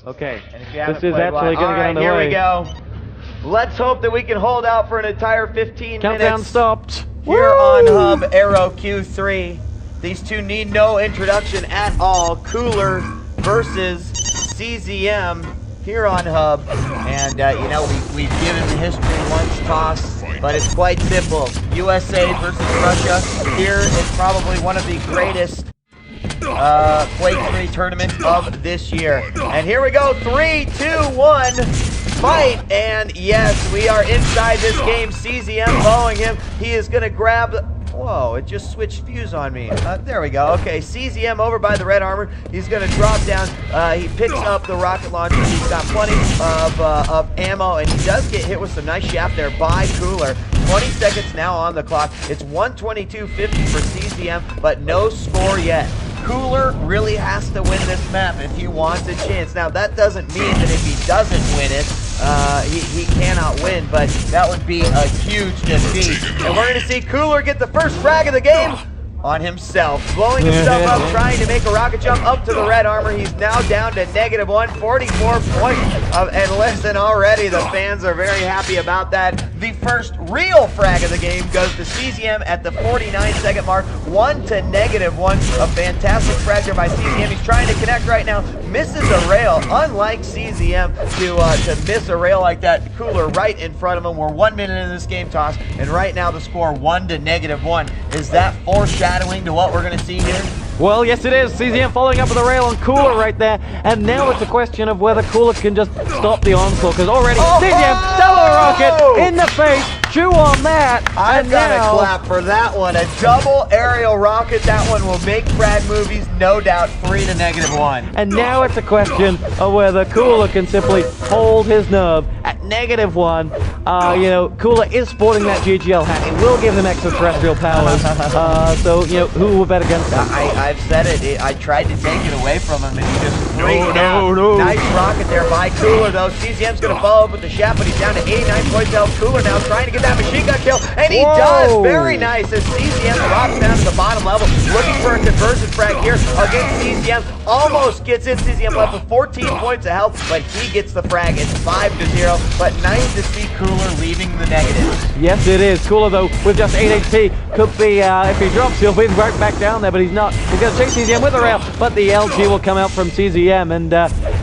Okay, And if you haven't this is played actually one, going to get underway. here we go. Let's hope that we can hold out for an entire 15 Countdown minutes. stopped. Here Woo! on Hub Aero Q3. These two need no introduction at all. Cooler versus CZM here on Hub. And, you know, we've given the history once toss, but it's quite simple. USA versus Russia. Here is probably one of the greatest Quake3 tournaments of this year. And here we go, 3, 2, 1, fight. And yes, we are inside this game. CZM following him. He is going to grab whoa, it just switched views on me. There we go. Okay, CZM over by the red armor. He's going to drop down. He picks up the rocket launcher. He's got plenty of ammo, and he does get hit with some nice shaft there by Cooler. 20 seconds now on the clock. It's 122.50 for CZM, but no score yet. Cooler really has to win this map if he wants a chance. Now, that doesn't mean that if he doesn't win it, he cannot win, but that would be a huge defeat. And we're going to see Cooler get the first frag of the game on himself, blowing himself up, trying to make a rocket jump up to the red armor. He's now down to -1, 44 points. And listen, already the fans are very happy about that. The first real frag of the game goes to CZM at the 49-second mark, 1 to -1. A fantastic frag there by CZM. He's trying to connect right now, misses a rail. Unlike CZM to miss a rail like that, Cooler right in front of him. We're 1 minute in this game toss, and right now the score 1 to -1. Is that foreshadowing to what we're going to see here? Well, yes it is. CZM following up with a rail on Cooler right there. And now it's a question of whether Cooler can just stop the onslaught, because already CZM, double rocket in the face. Chew on that. I've got to clap for that one. A double aerial rocket. That one will make frag movies, no doubt. 3 to -1. And now it's a question of whether Cooler can simply hold his nerve at -1. You know, Cooler is sporting that GGL hat. It will give him extraterrestrial powers. So, you know, who would bet against him? I've said it. I tried to take it away from him, and he just freaked out. Nice rocket there by Cooler, though. CZM's going to follow up with the shaft, but he's down to 89 points health. Cooler now trying to get that machine gun kill, and he does. Very nice as CZM drops down to the bottom level, looking for a conversion frag here against CZM. Almost gets in. CZM left with 14 points of health, but he gets the frag. It's 5 to 0, but nice to see Cooler leaving the negative. Yes, it is. Cooler, though, with just 8 HP, could be, if he drops, he'll be right back down there, but he's not. He's going to chase CZM with a rail, but the LG will come out from CZM, and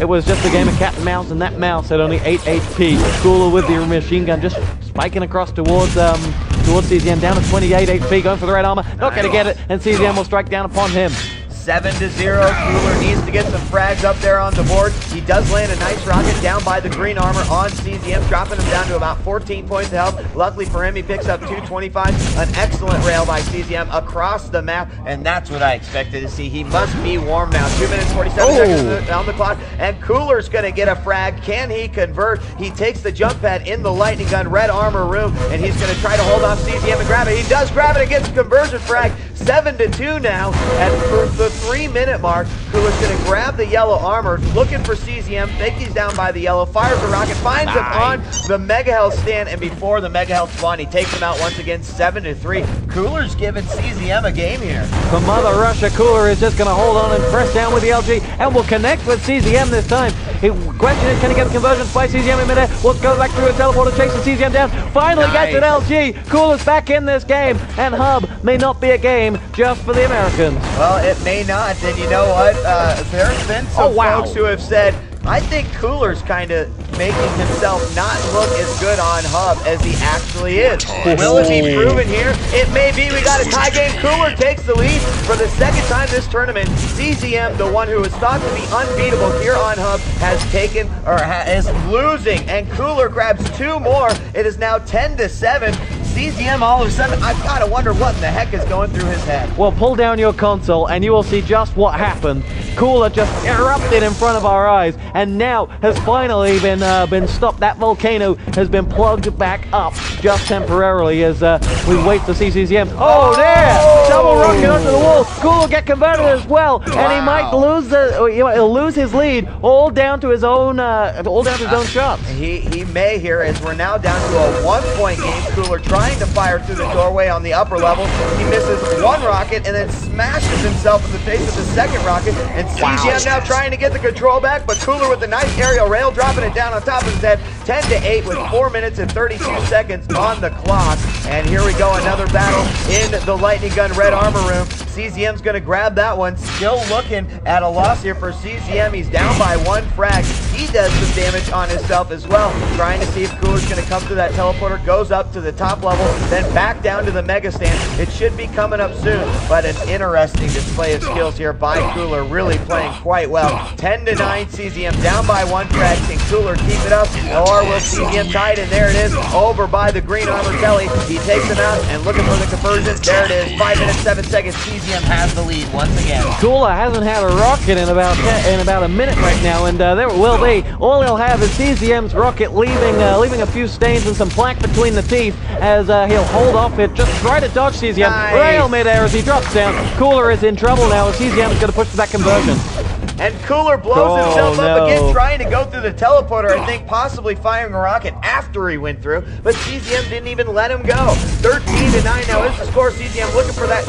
it was just a game of cat and mouse, and that mouse had only 8 HP. Cooler with the machine gun just spiking across towards CZM, down to 28 HP, going for the red armor, not going to get it, and CZM will strike down upon him. 7 to 0. Cooler needs to get some frags up there on the board. He does land a nice rocket down by the green armor on CZM, dropping him down to about 14 points of health. Luckily for him, he picks up 225. An excellent rail by CZM across the map, and that's what I expected to see. He must be warm now. 2 minutes, 47 seconds on the clock, and Cooler's going to get a frag. Can he convert? He takes the jump pad in the lightning gun, red armor room, and he's going to try to hold off CZM and grab it. He does grab it and gets a conversion frag. 7 to 2 now, and for the 3-minute mark, Cooler's going to grab the yellow armor, looking for CZM, think he's down by the yellow, fires the rocket, finds him on the Mega Health stand, and before the Mega Health spawn, he takes him out once again, 7 to 3. Cooler's giving CZM a game here. For Mother Russia, Cooler is just going to hold on and press down with the LG, and will connect with CZM this time. The question is, can he get the conversion by CZM in midair? We'll go back through a teleporter, chasing CZM down, finally gets an LG. Cooler's back in this game, and Hub may not be a game just for the Americans. Well, it may not, and you know what? There's been some folks who have said, I think Cooler's kind of making himself not look as good on Hub as he actually is. Will it be proven here? It may be. We got a tie game. Cooler takes the lead for the second time this tournament. CZM, the one who is thought to be unbeatable here on Hub, has taken, or is losing, and Cooler grabs 2 more. It is now 10 to 7. CZM, all of a sudden, I've got to wonder what in the heck is going through his head. Well, pull down your console and you will see just what happened. Cooler just erupted in front of our eyes, and now has finally been stopped. That volcano has been plugged back up just temporarily as we wait to see CZM. Oh, there! Double rocket onto the wall. Cooler get converted as well, and he might lose he'll lose his lead all down to his own shots. He may here, as we're now down to a 1-point game. Cooler trying to fire through the doorway on the upper level. He misses 1 rocket and then smashes himself in the face of the second rocket, and CZM now trying to get the control back, but Cooler with a nice aerial rail, dropping it down on top of his head. 10-8 with 4 minutes and 32 seconds on the clock. And here we go, another battle in the Lightning Gun red armor room. CZM's gonna grab that one. Still looking at a loss here for CZM. He's down by 1 frag. He does some damage on himself as well. Trying to see if Cooler's gonna come through that teleporter. Goes up to the top level, then back down to the Mega Stand. It should be coming up soon, but an interesting display of skills here by Cooler. Really playing quite well. 10-9, CZM down by 1 frag. Can Cooler keep it up, or will CZM tie it? And there it is, over by the green armor Kelly. He takes him out and looking for the conversion. There it is, 5 minutes, 7 seconds. CZM has the lead once again. Cooler hasn't had a rocket in about a minute right now, and there it will be. All he'll have is CZM's rocket leaving a few stains and some plaque between the teeth as he'll hold off it. Just try to dodge CZM. Nice. Rail midair as he drops down. Cooler is in trouble now as CZM is going to push for that conversion. And Cooler blows himself up again, trying to go through the teleporter, I think possibly firing a rocket after he went through, but CZM didn't even let him go. 13-9 now is the score. CZM looking for that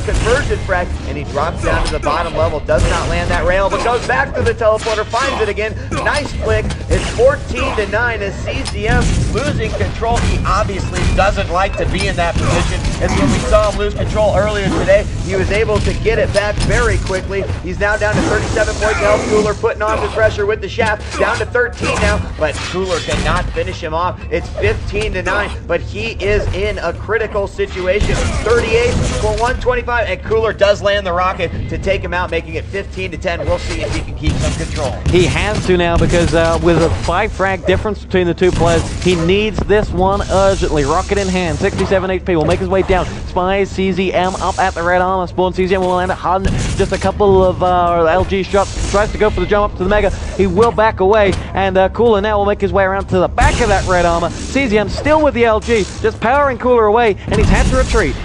conversion frag, and he drops down to the bottom level, does not land that rail, but goes back to the teleporter, finds it again. Nice flick. It's 14-9 as CZM losing control. He obviously doesn't like to be in that position. As when we saw him lose control earlier today, he was able to get it back very quickly. He's now down to 37 points to help Cooler, putting on the pressure with the shaft, down to 13 now, but Cooler cannot finish him off. It's 15-9, but he is in a critical situation. 38 for 125, and Cooler does land the rocket to take him out, making it 15-10. We'll see if he can keep some control. He has to now because with a 5 frag difference between the two players, he needs this one urgently. Rocket in hand, 67 HP, will make his way down. Spies CZM up at the red armor spawn. CZM will land just a couple of LG shots. Tries to go for the jump up to the Mega. He will back away, and Cooler now will make his way around to the back of that red armor. CZM still with the LG, just powering Cooler away, and he's had to retreat.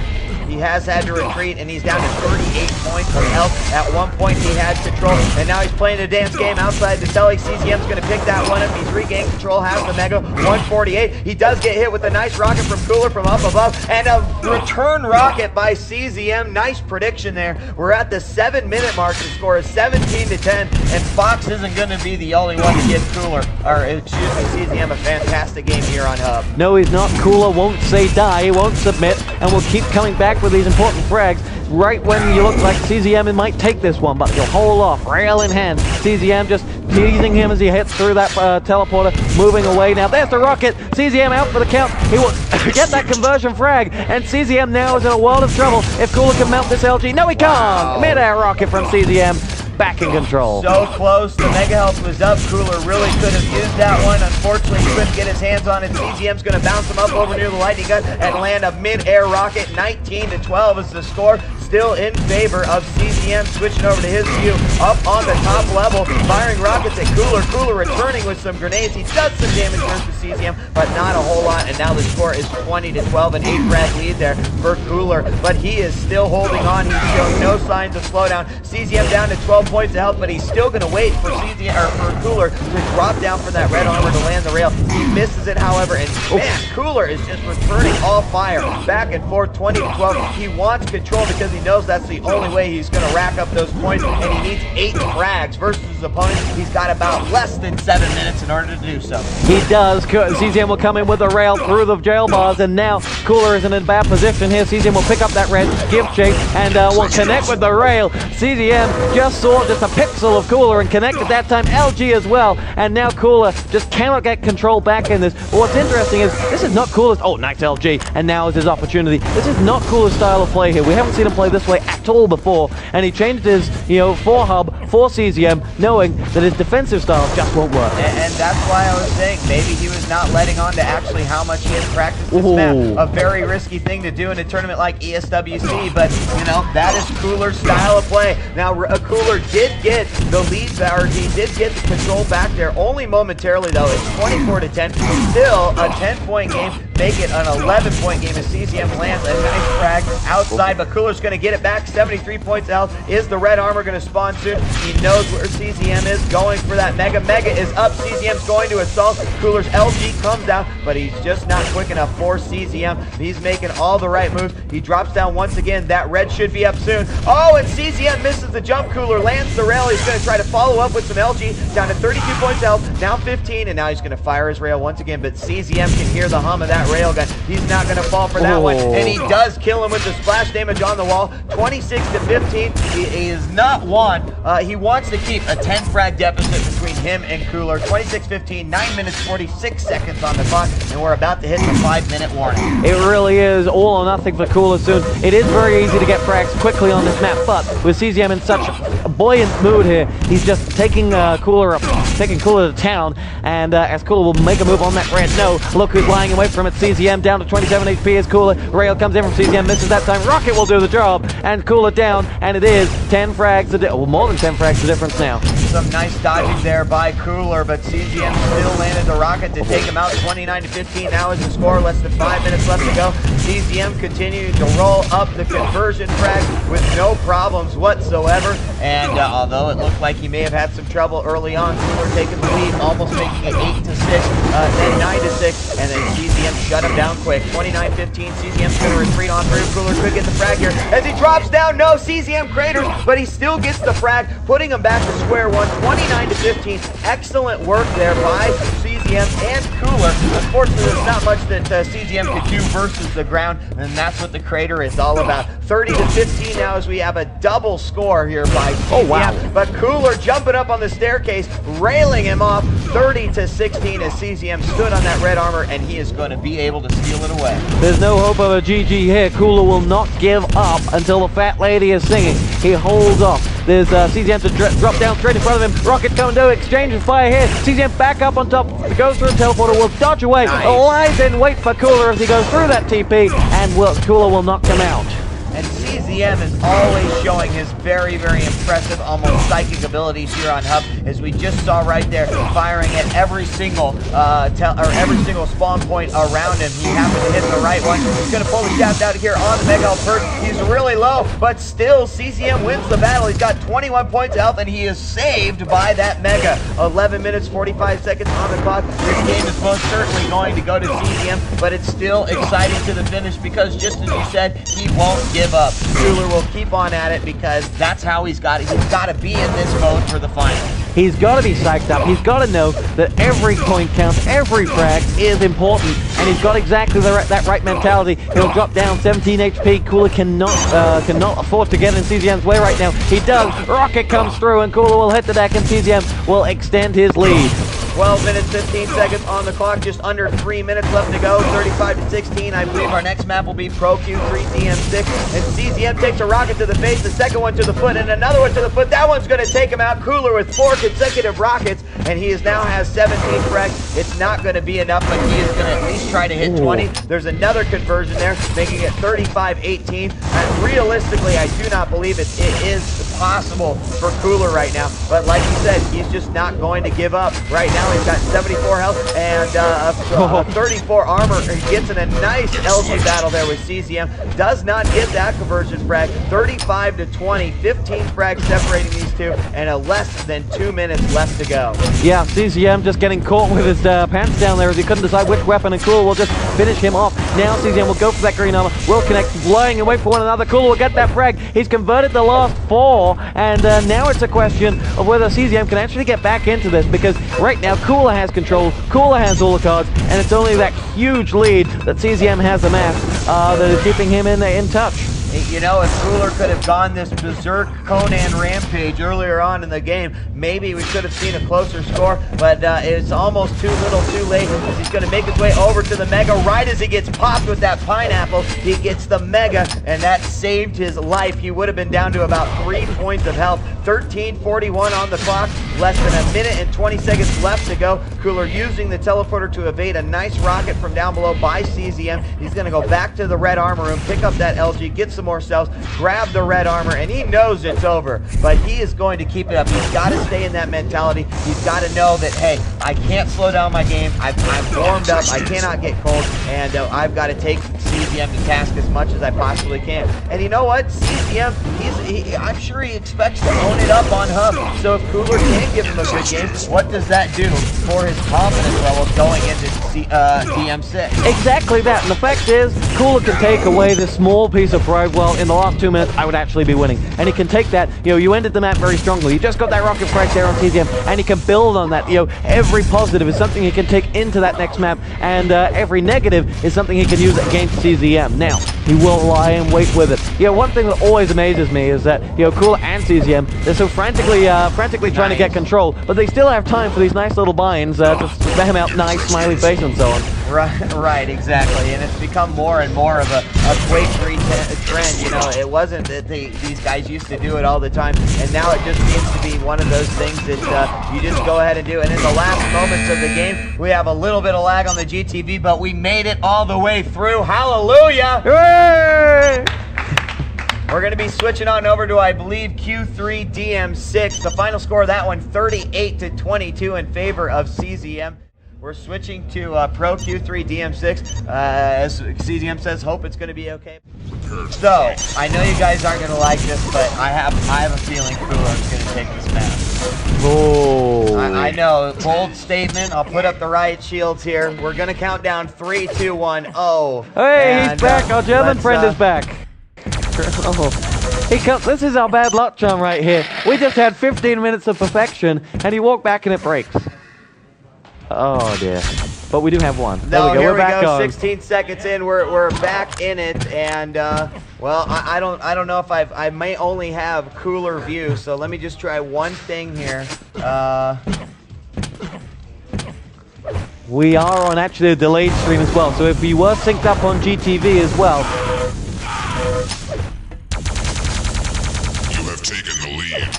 He has had to retreat, and he's down to 38 points of health. At one point, he had control, and now he's playing a dance game outside the telly. CZM's going to pick that one up. He's regained control, has the Mega, 148. He does get hit with a nice rocket from Cooler from up above, and a return rocket by CZM. Nice prediction there. We're at the 7-minute mark. The score is 17-10, and Fox isn't going to be the only one to give Cooler, or excuse me, CZM a fantastic game here on Hub. No, he's not. Cooler won't say die, he won't submit, and will keep coming back with these important frags right when you look like CZM might take this one, but he'll hold off, rail in hand. CZM just teasing him as he hits through that teleporter, moving away. Now there's the rocket. CZM out for the count. He will get that conversion frag, and CZM now is in a world of trouble if Cooler can mount this LG. No, he can't. Wow. Mid-air rocket from CZM. Back in control. So close. The Mega Health was up. Cooler really could have used that one. Unfortunately, he couldn't get his hands on it. CZM's going to bounce him up over near the Lightning Gun and land a mid-air rocket. 19-12 is the score. Still in favor of CZM. Switching over to his view. Up on the top level. Firing rockets at Cooler. Cooler returning with some grenades. He does some damage versus CZM, but not a whole lot. And now the score is 20-12. An 8-frag lead there for Cooler. But he is still holding on. He's showing no signs of slowdown. CZM down to 12 points of health, but he's still going to wait for for Cooler to drop down for that red armor to land the rail. He misses it, however, and man, Cooler is just returning all fire. Back and forth, 20-12. He wants control because he knows that's the only way he's going to rack up those points, and he needs 8 frags versus his opponent. He's got about less than 7 minutes in order to do so. He does. CZM will come in with the rail through the jail bars, and now Cooler is in a bad position here. CZM will pick up that red, give chase, and will connect with the rail. CZM just saw just a pixel of Cooler and connected that time LG as well, and now Cooler just cannot get control back in this. But what's interesting is this is not Cooler's, oh, nice LG, and now is his opportunity. This is not Cooler's style of play here. We haven't seen him play this way at all before, and he changed his, for Hub, for CZM, knowing that his defensive style just won't work. And that's why I was saying maybe he was not letting on to actually how much he had practiced this map. A very risky thing to do in a tournament like ESWC, but that is Cooler's style of play. Now Cooler did get the lead, or he did get the control back there, only momentarily though. It's 24-10, still a 10-point game. make it an 11-point game as CZM lands a nice frag outside, but Cooler's going to get it back. 73 points out. Is the red armor going to spawn soon? He knows where CZM is, going for that Mega. Mega is up. CZM's going to assault. Cooler's LG comes down, but he's just not quick enough for CZM. He's making all the right moves. He drops down once again. That red should be up soon. Oh, and CZM misses the jump. Cooler lands the rail. He's going to try to follow up with some LG. Down to 32 points health. Now 15, and now he's going to fire his rail once again, but CZM can hear the hum of that rail gun. He's not going to fall for that one, and he does kill him with the splash damage on the wall. 26 to 15. He is not one. He wants to keep a 10 frag deficit between him and Cooler. 26-15, 9 minutes 46 seconds on the clock, and we're about to hit the 5-minute warning. It really is all or nothing for Cooler soon. It is very easy to get frags quickly on this map, but with CZM in such a buoyant mood here, he's just taking Cooler to town, and as Cooler will make a move on that red. No, look who's lying away from it. CZM down to 27 HP as Cooler. Rail comes in from CZM, misses that time. Rocket will do the job, and Cooler down, and it is 10 frags, well, more than 10 frags the difference now. Some nice dodging there by Cooler, but CZM still landed the rocket to take him out. 29 to 15 now is the score. Less than 5 minutes left to go. CZM continuing to roll up the conversion frag with no problems whatsoever. And although it looked like he may have had some trouble early on, Cooler taking the lead, almost making it 8 to 6, then 9 to 6, and then CZM shut him down quick. 29-15. CZM's going to retreat on through. Cooler could get the frag here as he drops down. No, CZM craters, but he still gets the frag, putting him back to square one. 29 to 15. Excellent work there by CZM and Cooler. Unfortunately, there's not much that CZM could do versus the ground, and that's what the crater is all about. 30 to 15 now as we have a double score here by CZM. Oh, wow. But Cooler jumping up on the staircase, railing him off. 30 to 16 as CZM stood on that red armor, and he is going to be able to steal it away. There's no hope of a GG here. Cooler will not give up until the fat lady is singing. He holds off. There's CZM to drop down straight in front of him. Rocket coming to exchange and fire here. CZM back up on top. Goes through a teleporter. Will dodge away. Nice. Lies in wait for Cooler as he goes through that TP, and Cooler will knock him out. And CZM is always showing his very, very impressive, almost psychic abilities here on Hub, as we just saw right there, firing at every single spawn point around him. He happened to hit the right one. He's going to pull the shaft out of here on the Mega Health first. He's really low, but still CZM wins the battle. He's got 21 points of health, and he is saved by that Mega. 11 minutes, 45 seconds on the clock. This game is most certainly going to go to CZM, but it's still exciting to the finish because, just as you said, he won't give up. Cooler will keep on at it because that's how he's got it. He's got to be in this mode for the final. He's got to be psyched up. He's got to know that every point counts, every frag is important, and he's got exactly that right mentality. He'll drop down 17 HP. Cooler cannot afford to get in CZM's way right now. He does. Rocket comes through, and Cooler will hit the deck, and CZM will extend his lead. 12 minutes, 15 seconds on the clock, just under 3 minutes left to go, 35 to 16. I believe our next map will be Pro Q3 DM6, and CZM takes a rocket to the face, the second one to the foot, and another one to the foot. That one's going to take him out. Cooler with 4 consecutive rockets, and he now has 17 frags. It's not going to be enough, but he is going to at least try to hit 20. There's another conversion there, making it 35-18, and realistically, I do not believe it is possible for Cooler right now, but like you said, he's just not going to give up. Right now, he's got 74 health and 34 armor. He gets in a nice LG battle there with CZM. Does not get that conversion frag. 35 to 20, 15 frags separating these two, and a less than 2 minutes left to go. Yeah, CZM just getting caught with his pants down there as he couldn't decide which weapon, and Cooler will just finish him off. Now CZM will go for that green armor, will connect, flying away for one another. Cooler will get that frag. He's converted the last 4, and now it's a question of whether CZM can actually get back into this, because right now Cooler has control, Cooler has all the cards, and it's only that huge lead that CZM has amassed that is keeping him in touch. You know, if Cooler could have gone this berserk Conan rampage earlier on in the game, maybe we could have seen a closer score, but it's almost too little too late, as he's going to make his way over to the Mega. Right as he gets popped with that pineapple, he gets the Mega, and that saved his life. He would have been down to about 3 points of health. 13:41 on the clock. Less than a minute and 20 seconds left to go. Cooler using the teleporter to evade a nice rocket from down below by CZM. He's going to go back to the red armor room, pick up that LG, get some more cells, grab the red armor, and he knows it's over. But he is going to keep it up. He's got to stay in that mentality. He's got to know that, hey, I can't slow down my game. I'm warmed up. I cannot get cold. And I've got to take CZM to task as much as I possibly can. And you know what? CZM, I'm sure he expects to own it up on Hub. So if Cooler can give him a good game, what does that do for his confidence level going into DM6? Exactly that. And the fact is, Cooler can take away this small piece of pride. Well, in the last 2 minutes, I would actually be winning. And he can take that. You know, you ended the map very strongly. You just got that rocket frag there on CZM, and he can build on that. You know, every positive is something he can take into that next map, and every negative is something he can use against CZM. Now, he will lie and wait with it. You know, one thing that always amazes me is that, you know, Cooler and CZM, they're so frantically trying to get control, but they still have time for these nice little binds to spam out nice smiley face and so on. Right, exactly, and it's become more and more of a Quake3 trend. You know, it wasn't that these guys used to do it all the time, and now it just seems to be one of those things that you just go ahead and do. And in the last moments of the game, we have a little bit of lag on the GTV, but we made it all the way through. Hallelujah! Hooray! We're going to be switching on over to, I believe, Q3 DM6. The final score of that one, 38-22 in favor of CZM. We're switching to Pro Q3 DM6. As CZM says, hope it's going to be okay. So, I know you guys aren't going to like this, but I have a feeling Cooler is going to take this map. Oh. I know, bold statement. I'll put up the riot shields here. We're going to count down 3, 2, 1, oh. Hey, he's back. Our German friend is back. Oh. He comes. This is our bad luck charm right here. We just had 15 minutes of perfection, and he walked back and it breaks. Oh dear. But we do have one. There we go. Here We're back on. 16 seconds in. We're back in it, and well, I don't know if I may only have Cooler view, so let me just try one thing here. We are on actually a delayed stream as well, so if we were synced up on GTV as well. You have taken the lead.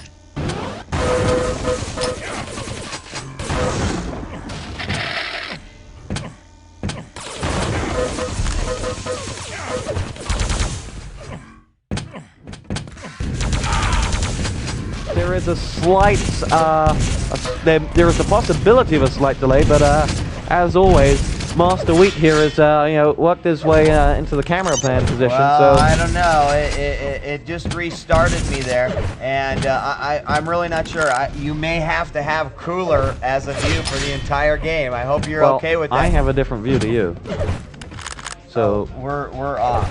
There is a slight, there is a possibility of a slight delay, but as always, Master Wheat here has, you know, worked his way into the camera pan position. Well, so I don't know. It just restarted me there, and I'm really not sure. You may have to have Cooler as a view for the entire game. I hope you're okay with that. I have a different view to you. So we're off.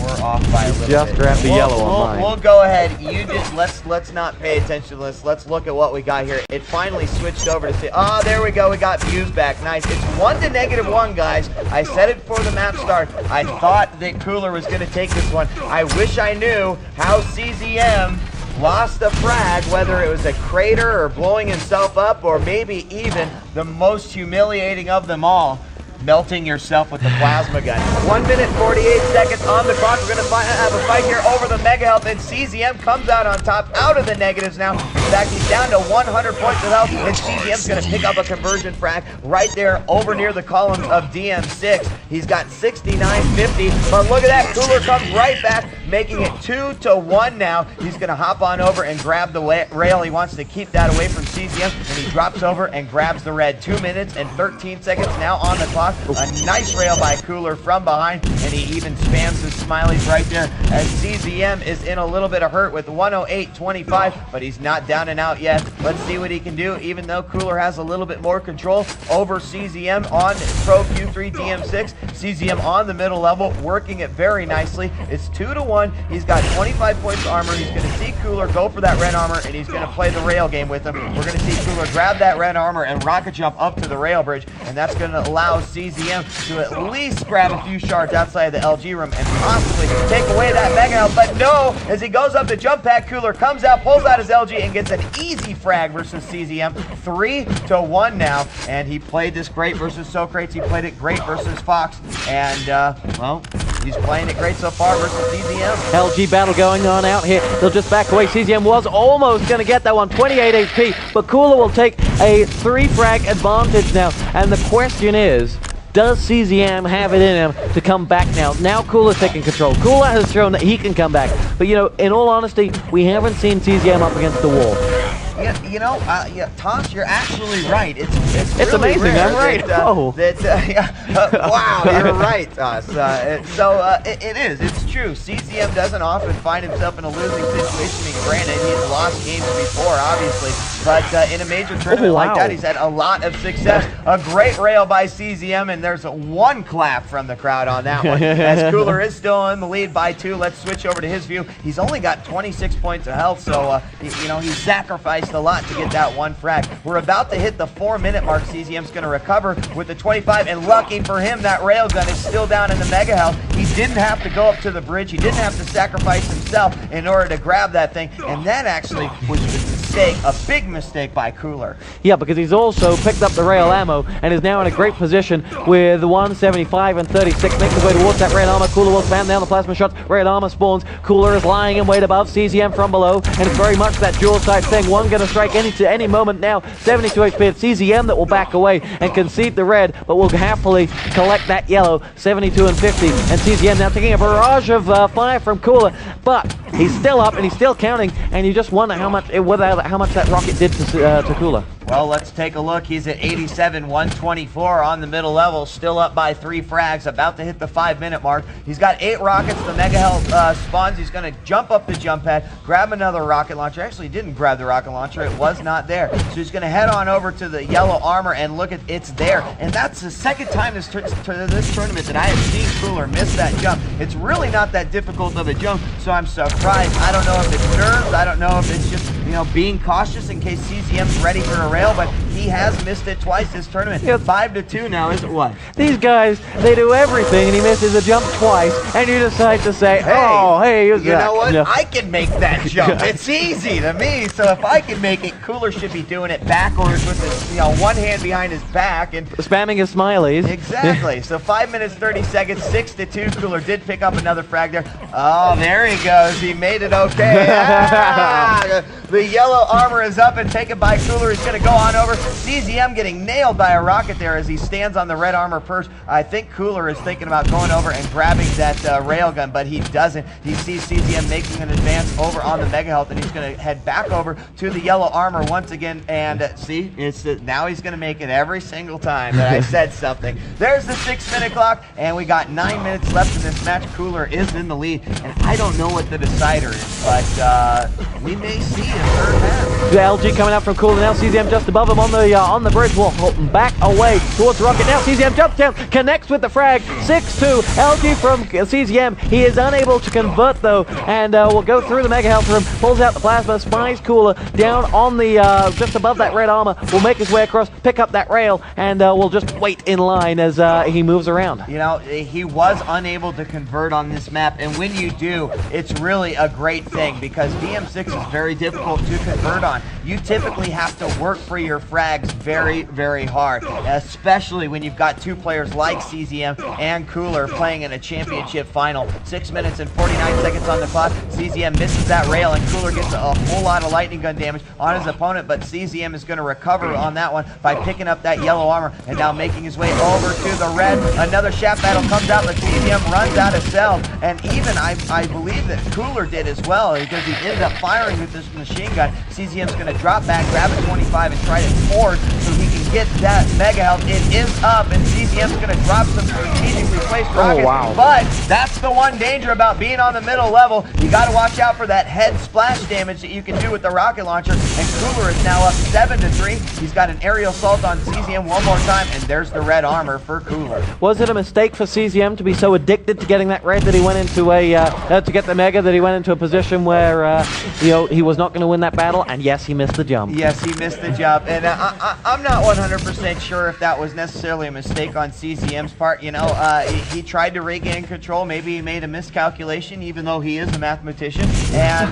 We're off by a little bit. Just grab the yellow on mine. We'll go ahead. You just let's not pay attention to this. Let's look at what we got here. It finally switched over to see. Oh, there we go. We got views back. Nice. It's 1 to -1, guys. I said it before the map start. I thought that Cooler was going to take this one. I wish I knew how CZM lost the frag, whether it was a crater or blowing himself up, or maybe even the most humiliating of them all, melting yourself with the plasma gun. 1 minute 48 seconds on the clock. We're going to have a fight here over the mega health, and CZM comes out on top, out of the negatives now. In fact, he's down to 100 points of health, and CZM's going to pick up a conversion frag right there over near the columns of DM6. He's got 69-50, but look at that. Cooler comes right back, making it 2 to 1 now. He's going to hop on over and grab the rail. He wants to keep that away from CZM, and he drops over and grabs the red. 2 minutes and 13 seconds now on the clock. A nice rail by Cooler from behind, and he even spams his smileys right there as CZM is in a little bit of hurt with 108.25, but he's not down and out yet. Let's see what he can do, even though Cooler has a little bit more control over CZM on Pro Q3 DM6. CZM on the middle level, working it very nicely. It's 2 to 1. He's got 25 points of armor. He's going to see Cooler go for that red armor, and he's going to play the rail game with him. We're going to see Cooler grab that red armor and rocket jump up to the rail bridge, and that's going to allow CZM to at least grab a few shards outside of the LG room and possibly take away that mega health. But no, as he goes up the jump pad, Cooler comes out, pulls out his LG, and gets an easy frag versus CZM. 3 to 1 now, and he played this great versus Socrates. He played it great versus Fox, and well, He's playing it great so far versus CZM. LG battle going on out here. They'll just back away. CZM was almost going to get that one. 28 HP, but Cooler will take a 3-frag advantage now. And the question is, does CZM have it in him to come back now? Now Cooler's taking control. Cooler has shown that he can come back. But, you know, in all honesty, we haven't seen CZM up against the wall. Yeah, you know, Tosh, you're actually right. It's really amazing. Rare I'm right. Wow, you're right, Tosh. It is. It's true. CZM doesn't often find himself in a losing situation. I mean, granted, he's lost games before, obviously, but in a major tournament like that, he's had a lot of success. A great rail by CZM, and there's one clap from the crowd on that one. As Cooler is still in the lead by 2. Let's switch over to his view. He's only got 26 points of health, so you know, he sacrificed a lot to get that 1 frag. We're about to hit the 4-minute mark. CZM's going to recover with the 25, and lucky for him, that railgun is still down in the mega health. He didn't have to go up to the bridge. He didn't have to sacrifice himself in order to grab that thing, and that actually was a big mistake by Cooler. Yeah, because he's also picked up the rail ammo and is now in a great position with 175 and 36, making his way towards that red armor. Cooler will spam down the plasma shots. Red armor spawns. Cooler is lying in wait above CZM from below, and it's very much that dual side thing. One going to strike any moment now. 72 HP. It's CZM that will back away and concede the red, but will happily collect that yellow. 72 and 50, and CZM now taking a barrage of fire from Cooler, but he's still up and he's still counting, and you just wonder how much that rocket did to Cooler. Well, let's take a look. He's at 87, 124 on the middle level, still up by 3 frags, about to hit the 5-minute mark. He's got 8 rockets. The mega health spawns. He's going to jump up the jump pad, grab another rocket launcher. Actually, he didn't grab the rocket launcher. It was not there. So he's going to head on over to the yellow armor and look at it's there. And that's the second time this tournament that I have seen Cooler miss that jump. It's really not that difficult of a jump, so I'm surprised. I don't know if it's nerves. I don't know if it's just, you know, being cautious in case CZM's ready for a rail, but he has missed it twice this tournament. Yep. 5-2 now, is it what? These guys, they do everything, and he misses a jump twice, and you decide to say, hey, you know what? Yeah. I can make that jump. It's easy to me, so if I can make it, Cooler should be doing it backwards with his, you know, one hand behind his back and spamming his smileys. Exactly. So 5 minutes 30 seconds, 6-2. Cooler did pick up another frag there. Oh, there he goes. He made it okay. The yellow armor is up and taken by Cooler. He's going to go on over. CZM getting nailed by a rocket there as he stands on the red armor first. I think Cooler is thinking about going over and grabbing that railgun, but he doesn't. He sees CZM making an advance over on the mega health, and he's going to head back over to the yellow armor once again. And see, now he's going to make it every single time that I said something. There's the 6-minute clock, and we got 9 minutes left in this match. Cooler is in the lead, and I don't know what the decider is, but we may see a third half. The LG coming out from Cooler now. CZM just above him on the bridge. Will back away towards the rocket. Now CZM jumps down, connects with the frag. 6-2. LG from CZM. He is unable to convert though, and will go through the mega health room. Pulls out the plasma. Spies Cooler down on the just above that red armor. Will make his way across, pick up that rail, and will just wait in line as he moves around. You know, he was unable to convert on this map, and when you do, it's really a great thing because BM6 is very difficult to convert on. You typically have to work for your frags very, very hard, especially when you've got 2 players like CZM and Cooler playing in a championship final. 6 minutes and 49 seconds on the clock. CZM misses that rail, and Cooler gets a whole lot of lightning gun damage on his opponent, but CZM is going to recover on that one by picking up that yellow armor and now making his way over to the red. Another shaft battle comes out, but CZM runs out of cells, and even I believe that Cooler did as well because he ended up firing with this machine gun. CZM's going to drop back, grab a 25, and try to force so he can get that mega health. It is up, and CZM's going to drop some strategically placed rockets. But that's the one danger about being on the middle level. You got to watch out for that head splash damage that you can do with the rocket launcher. And Cooler is now up 7-3. He's got an aerial assault on CZM one more time, and there's the red armor for Cooler. Was it a mistake for CZM to be so addicted to getting that red that he went into to get the mega, that he went into a position where you know, he was not going to win that battle? And yes, he missed the jump. Yes, he missed the jump, and I'm not 100% sure if that was necessarily a mistake on CZM's part. You know, he tried to regain control. Maybe he made a miscalculation, even though he is a mathematician. And,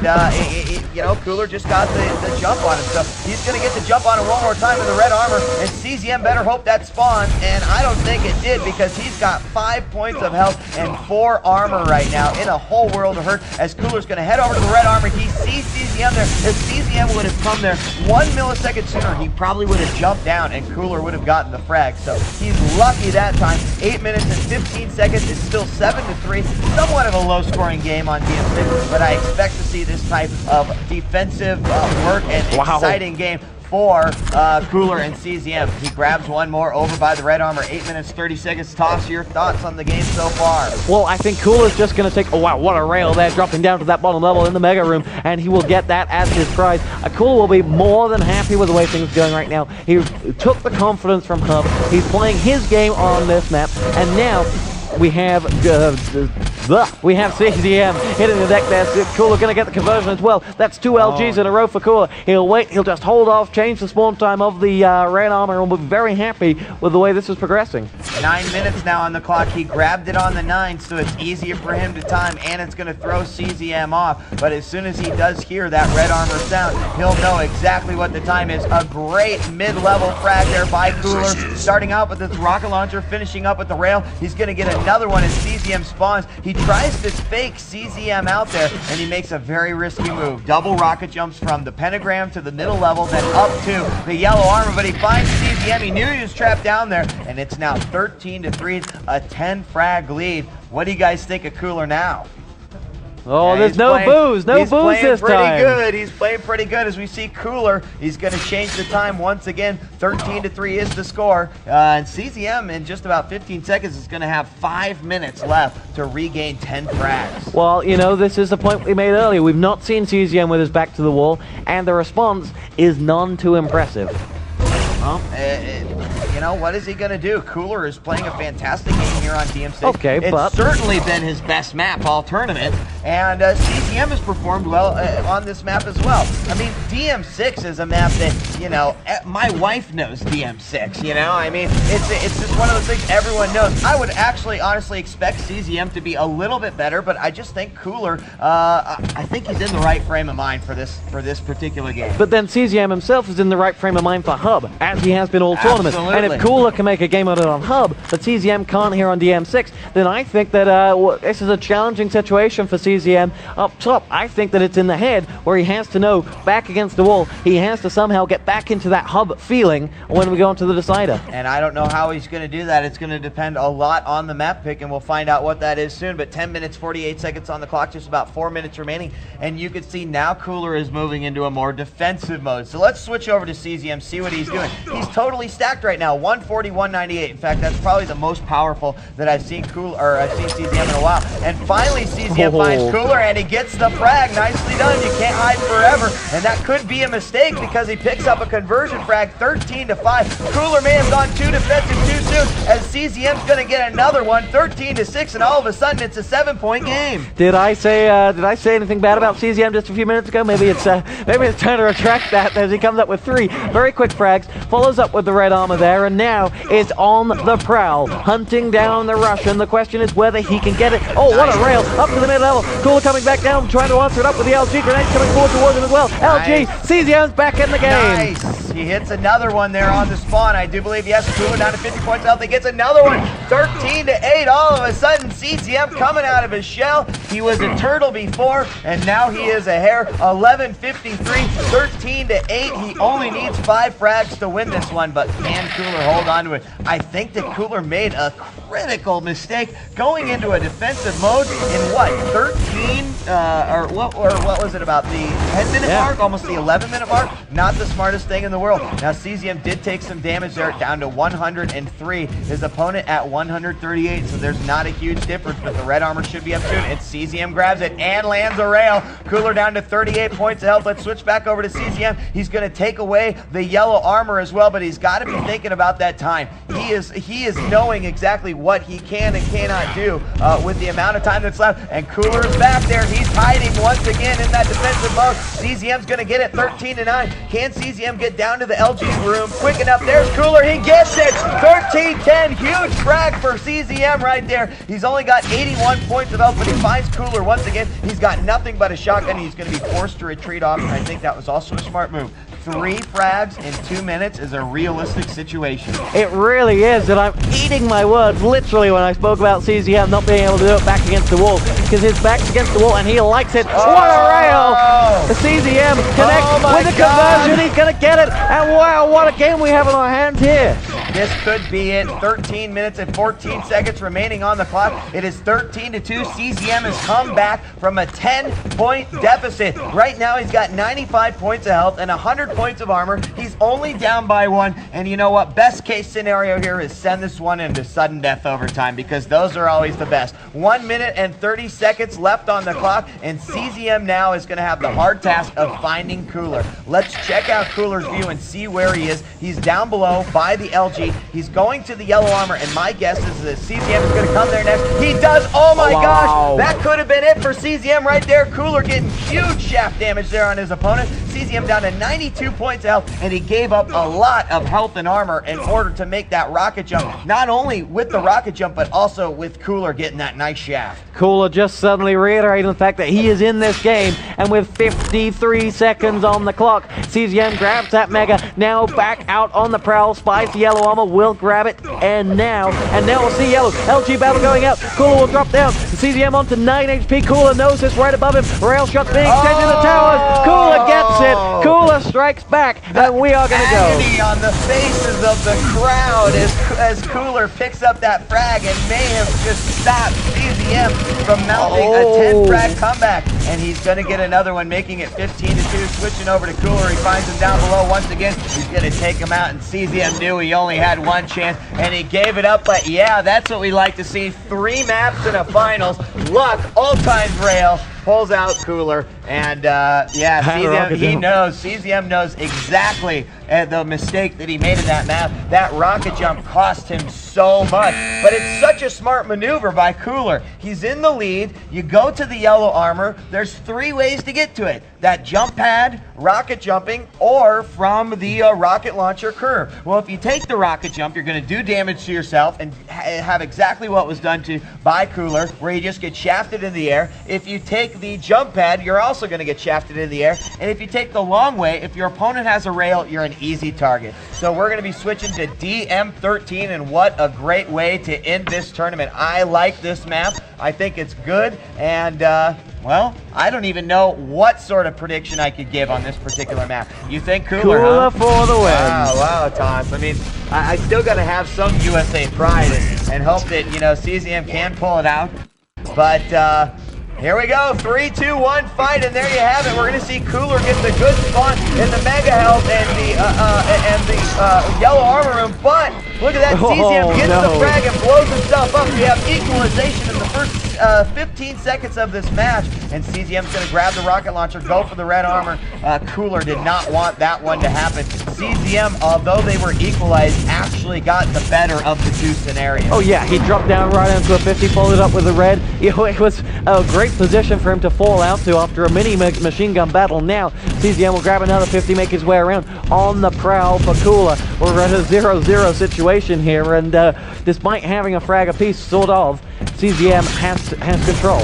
you know, Cooler just got the jump on him. So he's going to get the jump on him one more time in the red armor. And CZM better hope that spawns. And I don't think it did, because he's got 5 points of health and 4 armor right now in a whole world of hurt. As Cooler's going to head over to the red armor. He sees CZM there. If CZM would have come there 1 millisecond sooner, he probably would have jumped down and Cooler would have gotten the frag. So he's lucky that time. 8 minutes and 15 seconds. It's still 7-3. Somewhat of a low-scoring game on DM6, but I expect to see this type of defensive work and exciting game for Cooler and CZM. He grabs one more over by the red armor. 8 minutes, 30 seconds. Toss, your thoughts on the game so far? Well, I think Cooler's just going to take, oh wow, what a rail there, dropping down to that bottom level in the mega room, and he will get that as his prize. Cooler will be more than happy with the way things are going right now. He took the confidence from Hub. He's playing his game on this map, and now we have CZM hitting the deck there. Cooler going to get the conversion as well. That's 2 LGs in a row for Cooler. He'll wait. He'll just hold off, change the spawn time of the red armor, and we'll be very happy with the way this is progressing. 9 minutes now on the clock. He grabbed it on the 9, so it's easier for him to time, and it's going to throw CZM off. But as soon as he does hear that red armor sound, he'll know exactly what the time is. A great mid-level frag there by Cooler. Starting out with this rocket launcher, finishing up with the rail. He's going to get another one as CZM spawns. He tries to fake CZM out there, and he makes a very risky move. Double rocket jumps from the pentagram to the middle level, then up to the yellow armor, but he finds CZM. He knew he was trapped down there, and it's now 13-3, a 10 frag lead. What do you guys think of Cooler now? Oh, yeah, there's no booze this time. He's playing pretty good. He's playing pretty good as we see Cooler. He's going to change the time once again. 13-3 is the score. And CZM in just about 15 seconds is going to have 5 minutes left to regain 10 frags. Well, you know, this is the point we made earlier. We've not seen CZM with his back to the wall, and the response is none too impressive. Well, you know, what is he going to do? Cooler is playing a fantastic game here on DM6. Okay, but it's certainly been his best map all tournament, and CZM has performed well on this map as well. I mean, DM6 is a map that, you know, my wife knows DM6, you know? I mean, it's just one of those things everyone knows. I would actually honestly expect CZM to be a little bit better, but I just think Cooler, I think he's in the right frame of mind for this particular game. But then CZM himself is in the right frame of mind for Hub, as he has been all tournament. Absolutely. And if Cooler can make a game out of it on Hub, but CZM can't here on DM6, then I think that this is a challenging situation for CZM up top. I think that it's in the head where he has to know, back against the wall, he has to somehow get back into that Hub feeling when we go into the decider. And I don't know how he's going to do that. It's going to depend a lot on the map pick, and we'll find out what that is soon. But 10 minutes, 48 seconds on the clock, just about 4 minutes remaining. And you can see now Cooler is moving into a more defensive mode. So let's switch over to CZM, see what he's doing. He's totally stacked right now, 140, 198. In fact, that's probably the most powerful that I've seen CZM in a while. And finally, CZM finds Cooler, and he gets the frag. Nicely done. You can't hide forever. And that could be a mistake because he picks up a conversion frag, 13-5. Cooler may have gone too defensive too soon, as CZM's going to get another one, 13-6, and all of a sudden it's a 7-point game. Did I say anything bad about CZM just a few minutes ago? Maybe it's time to retract that as he comes up with 3 very quick frags, follows up with the red armor there, and now is on the prowl, hunting down the Russian. The question is whether he can get it. Oh, what a rail up to the mid-level. Cooler coming back down, trying to answer it up with the LG grenade coming forward towards him as well. LG, CZM's back in the game. Nice. He hits another one there on the spawn. I do believe, yes, Cooler down to 50 points health. He gets another one, 13-8. All of a sudden, CZM coming out of his shell. He was a turtle before, and now he is a hare. 11-53, 13-8. He only needs 5 frags to win this one, but can Cooler hold on to it? I think that Cooler made a critical mistake going into a defensive mode in what, 13 what was it, about the 10-minute mark, almost the 11-minute mark? Not the smartest thing in the world. Now CZM did take some damage there, down to 103. His opponent at 138, so there's not a huge difference, but the red armor should be up soon, and CZM grabs it and lands a rail. Cooler down to 38 points of health. Let's switch back over to CZM. He's going to take away the yellow armor as well, but he's got to be thinking about that time. He is knowing exactly what he can and cannot do with the amount of time that's left, and Cooler is back there. He's hiding once again in that defensive mode. CZM's going to get it, 13-9. Can CZM get down down to the LG's room. Quick enough. There's Cooler. He gets it. 13-10. Huge frag for CZM right there. He's only got 81 points of health, but he finds Cooler once again. He's got nothing but a shotgun. He's going to be forced to retreat off, and I think that was also a smart move. 3 frags in 2 minutes is a realistic situation. It really is, and I'm eating my words literally when I spoke about CZM not being able to do it back against the wall, because his back's against the wall and he likes it. Oh. What a rail! The CZM connects with the conversion. He's going to get it, and wow, what a game we have on our hands here. This could be it. 13 minutes and 14 seconds remaining on the clock. It is 13-2. CZM has come back from a 10-point deficit. Right now, he's got 95 points of health and 100 points of armor. He's only down by 1. And you know what? Best case scenario here is send this one into sudden death overtime, because those are always the best. 1 minute and 30 seconds left on the clock, and CZM now is going to have the hard task of finding Cooler. Let's check out Cooler's view and see where he is. He's down below by the LG. He's going to the yellow armor, and my guess is that CZM is going to come there next. He does. Oh my gosh, that could have been it for CZM right there. Cooler getting huge shaft damage there on his opponent. CZM down to 92 points of health, and he gave up a lot of health and armor in order to make that rocket jump. Not only with the rocket jump, but also with Cooler getting that nice shaft. Cooler just suddenly reiterating the fact that he is in this game, and with 53 seconds on the clock, CZM grabs that Mega, now back out on the prowl, spies the yellow armor, will grab it, and now we'll see yellow. LG battle going out, Cooler will drop down, CZM onto 9 HP, Cooler knows this right above him, rail shots being extended to the towers, Cooler gets it, Cooler strikes back, and we are going to go. Agony on the faces of the crowd as Cooler picks up that frag and may have just stopped CZM from mounting a 10 frag comeback, and he's going to get another one, making it 15-2. Switching over to Cooler, he finds him down below once again. He's going to take him out, and CZM knew he only had one chance, and he gave it up. But yeah, that's what we like to see. 3 maps in a finals. Luck, all-time rail, pulls out Cooler, and yeah, CZM knows exactly the mistake that he made in that map. That rocket jump cost him so much, but it's such a smart maneuver by Cooler. He's in the lead, you go to the yellow armor, there's 3 ways to get to it. That jump pad, rocket jumping, or from the rocket launcher curve. Well, if you take the rocket jump, you're going to do damage to yourself and have exactly what was done to by Cooler, where you just get shafted in the air. If you take the jump pad, you're also going to get shafted in the air. And if you take the long way, if your opponent has a rail, you're an easy target. So we're going to be switching to DM13, and what a great way to end this tournament. I like this map. I think it's good, and well, I don't even know what sort of prediction I could give on this particular map. You think Cooler, huh? for the win. Wow, Toss. I mean, I still got to have some USA pride and hope that, you know, CZM can pull it out. But here we go, 3, 2, 1, fight, and there you have it. We're going to see Cooler get the good spot in the Mega Health and the yellow armor room, but look at that, CZM gets the frag and blows himself up. We have equalization in the first 15 seconds of this match, and CZM's going to grab the rocket launcher, go for the red armor. Cooler did not want that one to happen. CZM, although they were equalized, actually got the better of the 2 scenarios. Oh yeah, he dropped down right into a 50, followed up with a red. You know, it was a great position for him to fall out to after a mini machine gun battle. Now, CZM will grab another 50, make his way around on the prowl for Cooler. We're at a 0-0 situation here, and despite having a frag apiece, sort of, CZM has control.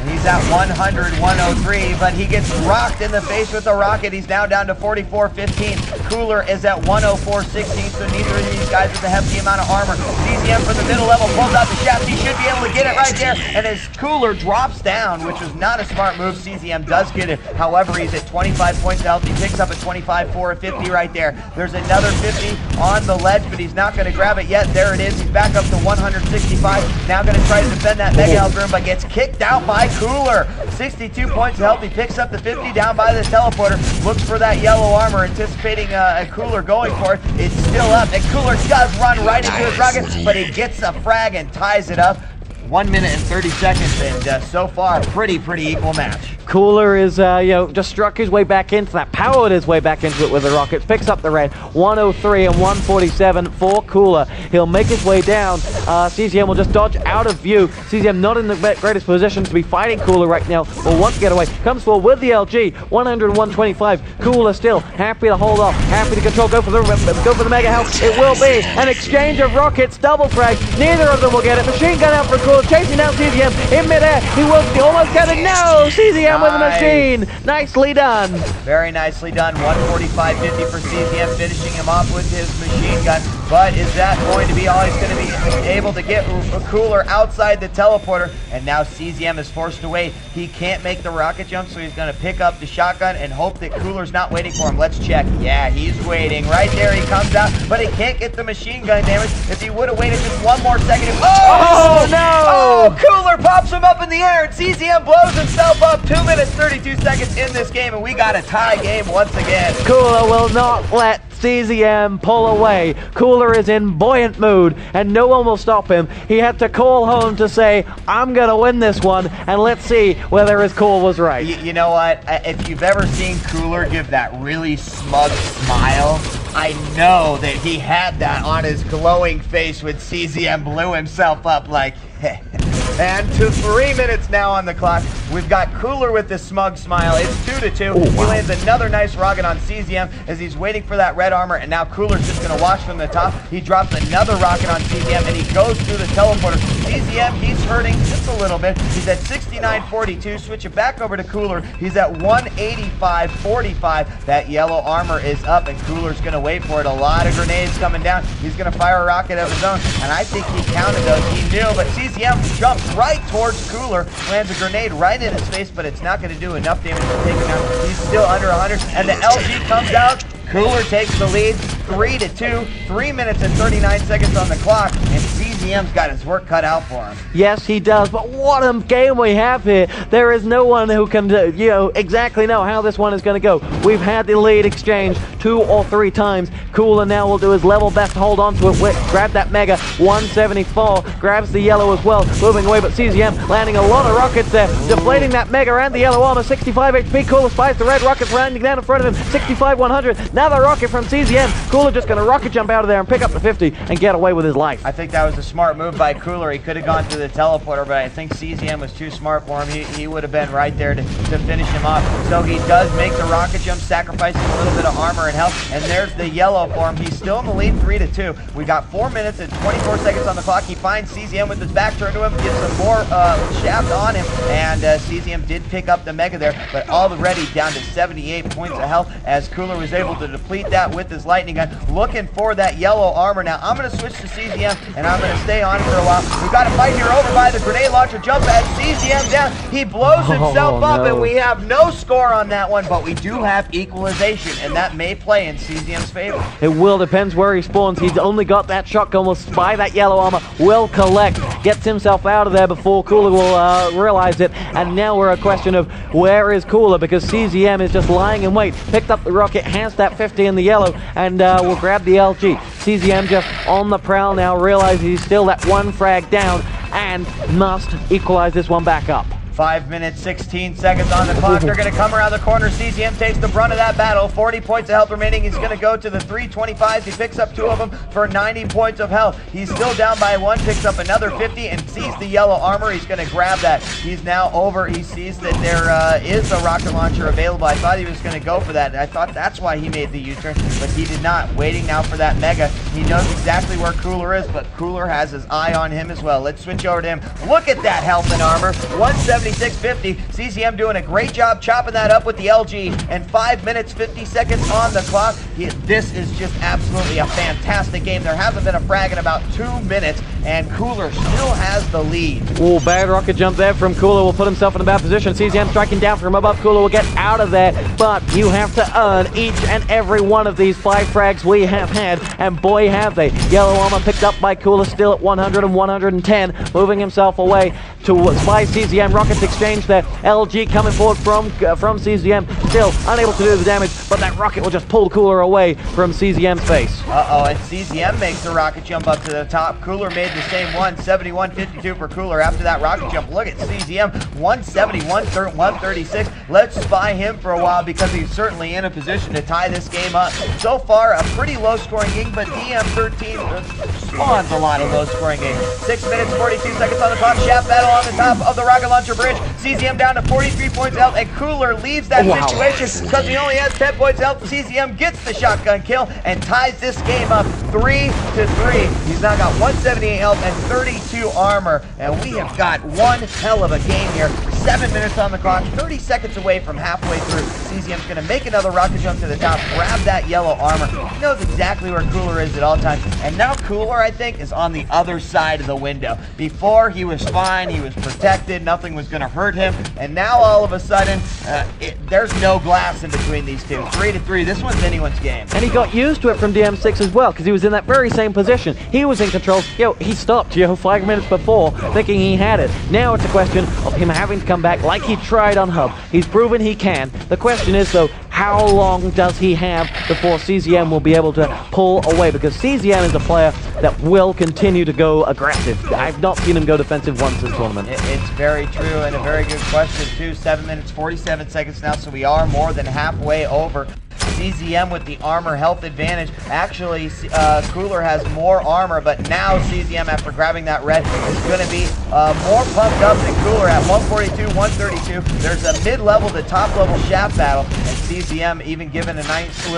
And he's at 100, 103, but he gets rocked in the face with a rocket. He's now down to 44-15. Cooler is at 104-16, so neither of these guys with a hefty amount of armor. CZM from the middle level pulls out the shaft. He should be able to get it right there. And as Cooler drops down, which was not a smart move, CZM does get it. However, he's at 25 points of health. He picks up a 25-4, 50 right there. There's another 50 on the ledge, but he's not going to grab it yet. There it is. He's back up to 165. Now going to try to defend that Mega Health room, but gets kicked out by Cooler. 62 points of health. He picks up the 50 down by the teleporter. Looks for that yellow armor, anticipating a Cooler going for it. It's still up, and Cooler does run right into his rocket, but he gets a frag and ties it up. 1 minute and 30 seconds, and so far, pretty equal match. Cooler is, just struck his way back into that, powered his way back into it with the rockets, picks up the red, 103 and 147 for Cooler. He'll make his way down. CZM will just dodge out of view. CZM not in the greatest position to be fighting Cooler right now, or want to get away. Comes forward with the LG, 100 and 125. Cooler still happy to hold off, happy to control, go for the mega health. It will be an exchange of rockets, double frag. Neither of them will get it. Machine gun out for Cooler, chasing down CZM in midair. He will almost get it. No! CZM with a machine. Nicely done. Very nicely done. 145.50 for CZM, finishing him off with his machine gun. But is that going to be all he's going to be able to get Cooler outside the teleporter? And now CZM is forced to wait. He can't make the rocket jump, so he's going to pick up the shotgun and hope that Cooler's not waiting for him. Let's check. Yeah, he's waiting. Right there he comes out, but he can't get the machine gun damage. If he would have waited just one more second. Oh, no! Oh, Cooler pops him up in the air, and CZM blows himself up. 2 minutes, 32 seconds in this game, and we got a tie game once again. Cooler will not let CZM pull away. Cooler is in buoyant mood, and no one will stop him. He had to call home to say, I'm going to win this one, and let's see whether his call was right. You know what? If you've ever seen Cooler give that really smug smile, I know that he had that on his glowing face when CZM blew himself up like, And to 3 minutes now on the clock. We've got Cooler with the smug smile. It's 2-2. He lands another nice rocket on CZM as he's waiting for that red armor, and now Cooler's just going to watch from the top. He drops another rocket on CZM, and he goes through the teleporter. CZM, he's hurting just a little bit. He's at 69.42. Switch it back over to Cooler. He's at 185.45. That yellow armor is up, and Cooler's going to wait for it. A lot of grenades coming down. He's going to fire a rocket of his own, and I think he counted those. He knew, but CZM jumps right towards Cooler, lands a grenade right in his face, but it's not going to do enough damage to take him down. He's still under 100, and the LG comes out. Cooler takes the lead, 3-2, 3 minutes and 39 seconds on the clock, and CZM's got his work cut out for him. Yes, he does, but what a game we have here. There is no one who can, exactly know how this one is going to go. We've had the lead exchange 2 or 3 times. Cooler now will do his level best to hold on to it. Grab that mega, 174, grabs the yellow as well, moving away, but CZM landing a lot of rockets there, deflating that mega and the yellow armor, 65 HP. Cooler spies the red rockets landing down in front of him, 65, 100. Another rocket from CZM. Cooler just going to rocket jump out of there and pick up the 50 and get away with his life. I think that was a smart move by Cooler. He could have gone through the teleporter, but I think CZM was too smart for him. He would have been right there to finish him off. So he does make the rocket jump, sacrificing a little bit of armor and health, and there's the yellow for him. He's still in the lead, 3-2. We got 4 minutes and 24 seconds on the clock. He finds CZM with his back turned to him, gets some more shaft on him, and CZM did pick up the mega there, but already down to 78 points of health as Cooler was able to deplete that with his lightning gun, looking for that yellow armor. Now I'm going to switch to CZM, and I'm going to stay on for a while. We've got a fight here over by the grenade launcher. Jump at CZM down. He blows himself up, and we have no score on that one, but we do have equalization, and that may play in CZM's favor. It will, depends where he spawns. He's only got that shotgun, will spy that yellow armor, will collect, gets himself out of there before Cooler will realize it, and now we're a question of where is Cooler, because CZM is just lying in wait, picked up the rocket, has that 50 in the yellow, and will grab the LG. CZM just on the prowl now, realizes he's still that 1 frag down, and must equalize this one back up. 5 minutes, 16 seconds on the clock. They're going to come around the corner. CZM takes the brunt of that battle. 40 points of health remaining. He's going to go to the 325s. He picks up 2 of them for 90 points of health. He's still down by 1, picks up another 50 and sees the yellow armor. He's going to grab that. He's now over. He sees that there is a rocket launcher available. I thought he was going to go for that. I thought that's why he made the U-turn, but he did not. Waiting now for that mega. He knows exactly where Cooler is, but Cooler has his eye on him as well. Let's switch over to him. Look at that health and armor. 176.50. CZM doing a great job chopping that up with the LG, and 5 minutes 50 seconds on the clock. This is just absolutely a fantastic game. There hasn't been a frag in about 2 minutes, and Cooler still has the lead. Oh, bad rocket jump there from Cooler, will put himself in a bad position. CZM striking down from above. Cooler will get out of there, but you have to earn each and every one of these 5 frags we have had, and boy have they. Yellow armor picked up by Cooler, still at 100 and 110, moving himself away. by CZM. Rockets exchange there. LG coming forward from CZM, still unable to do the damage, but that rocket will just pull Cooler away from CZM's face. Uh-oh, and CZM makes the rocket jump up to the top. Cooler made the same one, 71-52 for Cooler after that rocket jump. Look at CZM, 170-136. Let's spy him for a while because he's certainly in a position to tie this game up. So far, a pretty low-scoring game, but DM13 spawns a lot of low-scoring games. 6 minutes, 42 seconds on the clock. Shaft battle on the top of the rocket launcher bridge. CZM down to 43 points health, and Cooler leaves that situation because he only has 10 points health. CZM gets the shotgun kill and ties this game up 3-3. He's now got 178 health and 32 armor, and we have got one hell of a game here. 7 minutes on the clock, 30 seconds away from halfway through. CZM's going to make another rocket jump to the top, grab that yellow armor. He knows exactly where Cooler is at all times, and now Cooler, I think, is on the other side of the window. Before, he was fine, he was protected, nothing was going to hurt him, and now all of a sudden, there's no glass in between these two. 3-3, this one's anyone's game. And he got used to it from DM6 as well, because he was in that very same position. He was in control. He stopped, 5 minutes before, thinking he had it. Now it's a question of him having to come back like he tried on Hub. He's proven he can. The question is, though, how long does he have before CZM will be able to pull away? Because CZM is a player that will continue to go aggressive. I've not seen him go defensive once this tournament. It's very true, and a very good question, too. 7 minutes, 47 seconds now, so we are more than halfway over. CZM with the armor health advantage. Actually, Cooler has more armor, but now CZM, after grabbing that red, is going to be more pumped up than Cooler at 142, 132. There's a mid-level to top-level shaft battle, and CZM even given a nice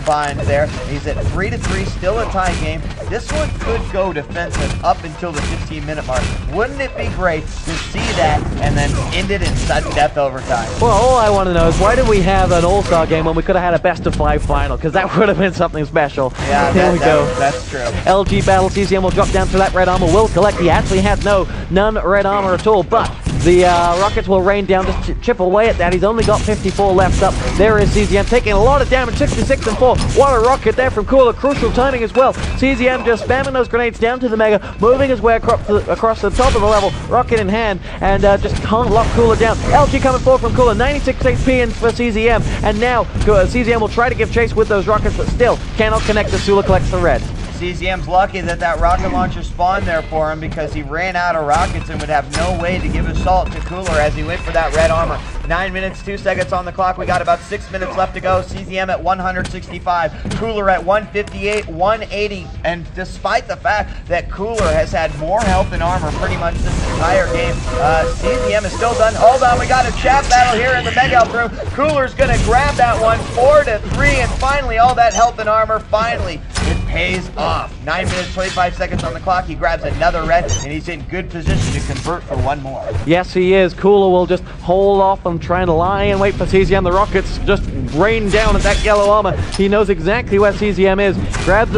bind there. He's at 3-3, still a tie game. This one could go defensive up until the 15-minute mark. Wouldn't it be great to see that and then end it in sudden death overtime? Well, all I want to know is why did we have an all-star game when we could have had a best-of-5 final? Because that would have been something special. Yeah, there we go. That's true. LG battle. CZM will drop down to that red armor. Will collect. He actually had none red armor at all, but the rockets will rain down, just chip away at that. He's only got 54 left up. There is CZM taking a lot of damage, 66-4. What a rocket there from Cooler. Crucial timing as well. CZM just spamming those grenades down to the Mega, moving his way across the top of the level, rocket in hand, and just can't lock Cooler down. LG coming forward from Cooler, 96 HP in for CZM, and now CZM will try to give chase with those rockets, but still cannot connect as Sula collects the red. CZM's lucky that rocket launcher spawned there for him because he ran out of rockets and would have no way to give assault to Cooler as he went for that red armor. 9 minutes, 2 seconds on the clock. We got about 6 minutes left to go. CZM at 165, Cooler at 158, 180, and despite the fact that Cooler has had more health and armor pretty much this entire game, CZM is still done. Hold on, we got a chat battle here in the Mega Health room. Cooler's gonna grab that one, 4-3, and finally all that health and armor, finally, it pays off. 9 minutes, 25 seconds on the clock. He grabs another red, and he's in good position to convert for one more. Yes, he is. Cooler will just hold off and try and lie and wait for CZM. The rockets just rain down at that yellow armor. He knows exactly where CZM is. Grabs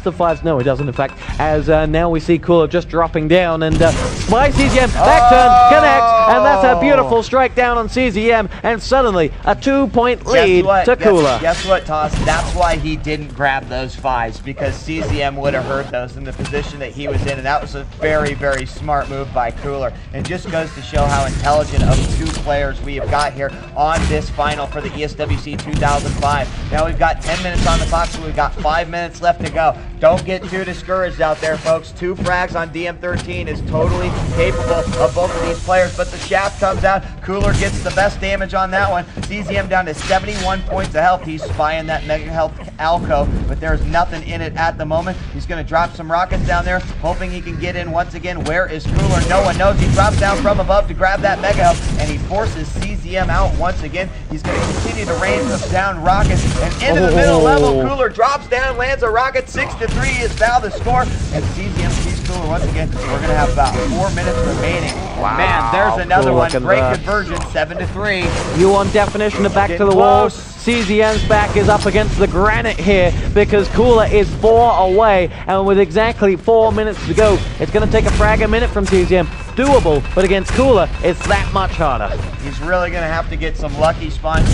the fives. No, he doesn't, in fact, as now we see Cooler just dropping down, and by CZM, back turn, connects, and that's a beautiful strike down on CZM, and suddenly a 2-point lead to Cooler. Guess what, Toss? That's why he didn't grab those fives, because CZM would have heard those in the position that he was in, and that was a very, very smart move by Cooler. And just goes to show how intelligent of two players we have got here on this final for the ESWC 2005. Now we've got 10 minutes on the clock, so we've got 5 minutes left to go. Don't get too discouraged out there, folks. 2 frags on DM13 is totally capable of both of these players, but the shaft comes out. Cooler gets the best damage on that one. CZM down to 71 points of health. He's spying that Mega Health Alco, but there's nothing in it at the moment. He's going to drop some rockets down there, hoping he can get in once again. Where is Cooler? No one knows. He drops down from above to grab that Mega Health, and he forces CZM out once again. He's going to continue to rain down rockets, and into the middle level, Cooler drops down, lands a rocket. 6-3 is now the score, and CZM sees Cooler once again. We're going to have about 4 minutes remaining. Wow. Man, there's another Cool one. Great convert. conversion, 7-3. You want definition to back to the Getting wall. close. CZM's back is up against the granite here because Cooler is 4 away, and with exactly 4 minutes to go, it's going to take a frag a minute from CZM. doable, but against Cooler, it's that much harder. He's really going to have to get some lucky spawns,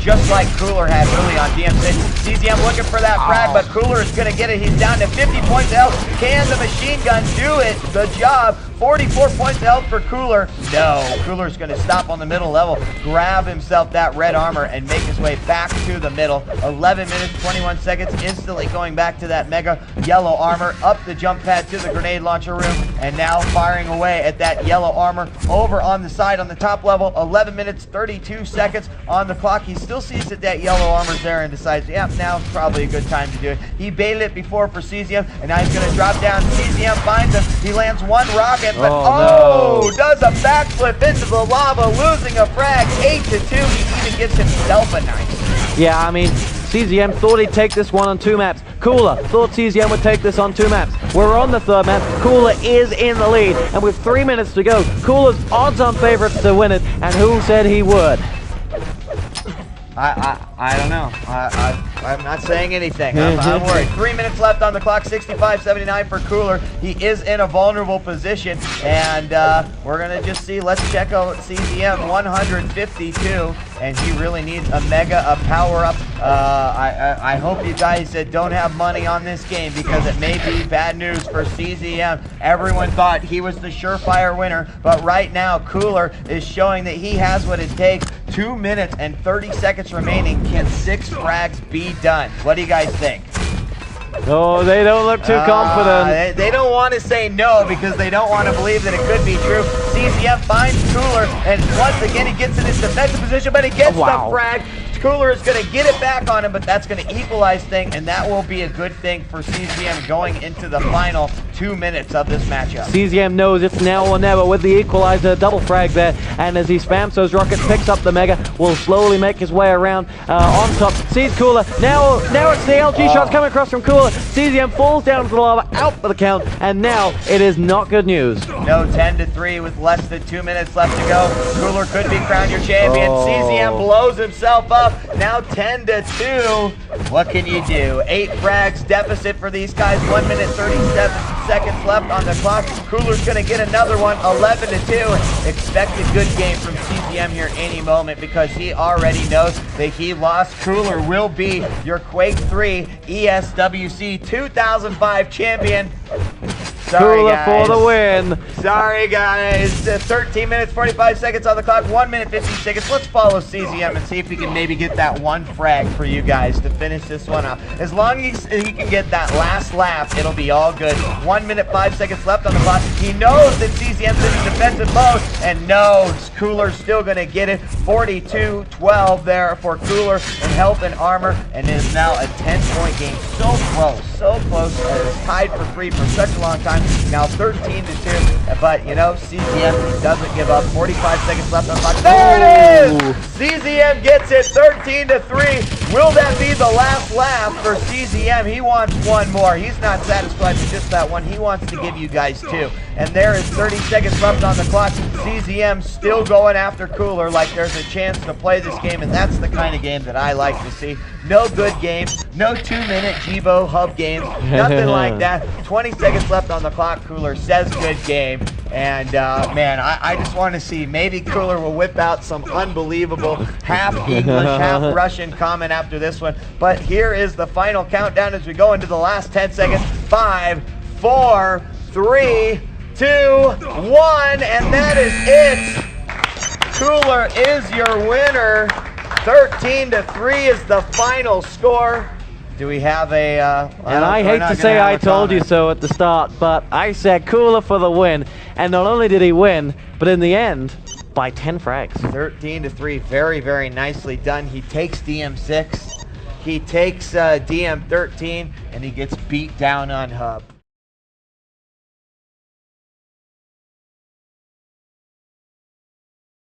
just like Cooler had really on DM6. CZM looking for that frag, but Cooler is going to get it. He's down to 50 points of health. Can the machine gun do it? The job. 44 points of health for Cooler. No, Cooler's going to stop on the middle level, grab himself that red armor, and make his way back to the middle. 11 minutes, 21 seconds, instantly going back to that mega yellow armor, up the jump pad to the grenade launcher room, and now firing away at that yellow armor over on the side on the top level. 11 minutes, 32 seconds on the clock. He still sees that that yellow armor's there and decides, yeah, now's probably a good time to do it. He baited it before for CZM, and now he's going to drop down. CZM finds him. He lands one rocket, but no. Does a backflip into the lava, losing a frag. 8-2. He even gives himself a nice. Yeah, I mean, CZM thought he'd take this one on 2 maps. Cooler thought CZM would take this on 2 maps. We're on the 3rd map. Cooler is in the lead, and with 3 minutes to go, Cooler's odds-on favorites to win it, and who said he would? I don't know. I'm not saying anything. I'm worried. 3 minutes left on the clock. 65-79 for Cooler. He is in a vulnerable position, and we're gonna just see. Let's check out CZM 152, and he really needs a mega power up. I hope you guys don't have money on this game, because it may be bad news for CZM. Everyone thought he was the surefire winner, but right now Cooler is showing that he has what it takes. 2 minutes and 30 seconds remaining. Can 6 frags be done? What do you guys think? Oh, they don't look too confident. They don't want to say no, because they don't want to believe that it could be true. CZM finds Cooler, and once again he gets in his defensive position, but he gets the frag. Cooler is going to get it back on him, but that's going to equalize things, and that will be a good thing for CZM going into the final 2 minutes of this matchup. CZM knows it's now or never with the equalizer, double frag there, and as he spams those rockets, picks up the mega, will slowly make his way around on top, sees Cooler. Now it's the LG shots coming across from Cooler. CZM falls down to the lava, out for the count, and now it is not good news. No, 10-3 with less than 2 minutes left to go. Cooler could be crowned your champion. CZM blows himself up. Now 10-2. What can you do? 8 frags deficit for these guys. 1 minute 37 seconds left on the clock. Cooler's going to get another one. 11-2. Expect a good game from CZM here any moment, because he already knows that he lost. Cooler will be your Quake3 ESWC 2005 champion. Sorry, Cooler guys. for the win. Sorry, guys. 13 minutes, 45 seconds on the clock. 1 minute, 15 seconds. Let's follow CZM and see if we can maybe get that one frag for you guys to finish this one out. As long as he can get that last lap, it'll be all good. 1 minute, 5 seconds left on the clock. He knows that CZM's in defensive mode, and knows Cooler's still going to get it. 42-12 there for Cooler in health and armor, and it is now a 10-point game. So close, so close. It's tied for 3 for such a long time. Now 13-2, but you know, CZM doesn't give up. 45 seconds left on the clock. There it is! CZM gets it, 13-3. Will that be the last laugh for CZM? He wants one more. He's not satisfied with just that one. He wants to give you guys 2. And there is 30 seconds left on the clock. CZM still going after Cooler like there's a chance to play this game, and that's the kind of game that I like to see. No good games, no 2-minute Jibo hub games, nothing like that. 20 seconds left on the clock. Cooler says good game, and man, I just want to see, maybe Cooler will whip out some unbelievable half English, half Russian comment after this one. But here is the final countdown as we go into the last 10 seconds. 5, 4, 3, 2, 1, and that is it. Cooler is your winner. 13-3 is the final score. Do we have a... and I hate to say I told you so at the start, but I said Cooler for the win. And not only did he win, but in the end, by 10 frags. 13-3, very, very nicely done. He takes DM6, he takes DM13, and he gets beat down on hub.